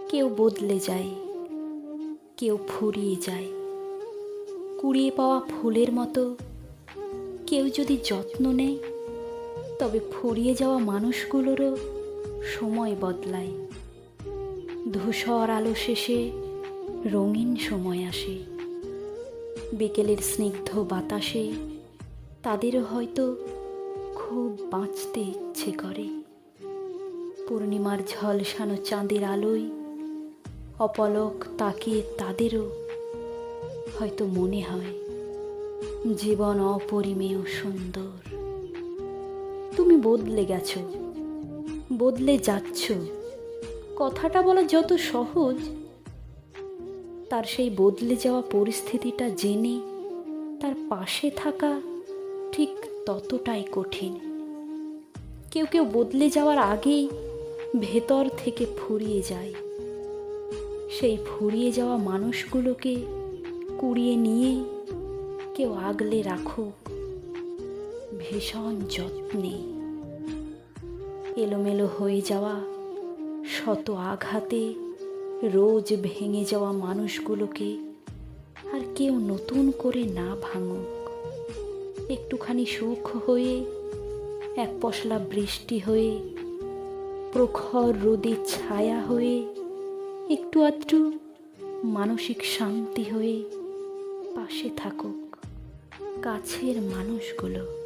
কেউ বদলে যায়, কেউ ফুরিয়ে যায়। কুড়িয়ে পাওয়া ফুলের মতো কেউ যদি যত্ন নেয়, তবে ফুরিয়ে যাওয়া মানুষগুলোরও সময় বদলায়। ধূসর আলো শেষে রঙিন সময় আসে। বিকেলের স্নিগ্ধ বাতাসে তাদেরও হয়তো খুব বাঁচতে ইচ্ছে করে। পূর্ণিমার ঝলসানো চাঁদের আলোয় অপলক তাকিয়ে তাদেরও হয়তো মনে হয় জীবন অপরিমেয় সুন্দর। তুমি বদলে গেছো, বদলে যাচ্ছ, কথাটা বলা যত সহজ, তার সেই বদলে যাওয়া পরিস্থিতিটা জেনে তার পাশে থাকা ঠিক ততটাই কঠিন। কেউ কেউ বদলে যাওয়ার আগেই ভেতর থেকে ফুরিয়ে যায়। সেই ফুরিয়ে যাওয়া মানুষগুলোকে কুড়িয়ে নিয়ে কেউ আগলে রাখুক ভীষণ যত্নে। এলোমেলো হয়ে যাওয়া শত আঘাতে রোজ ভেঙে যাওয়া মানুষগুলোকে আর কেউ নতুন করে না ভাঙুক। একটুখানি সুখ হয়ে, এক পশলা বৃষ্টি হয়ে, প্রখর রোদের ছায়া হয়ে, একটু আধটু মানসিক শান্তি হয়ে পাশে থাকুক কাছের মানুষগুলো।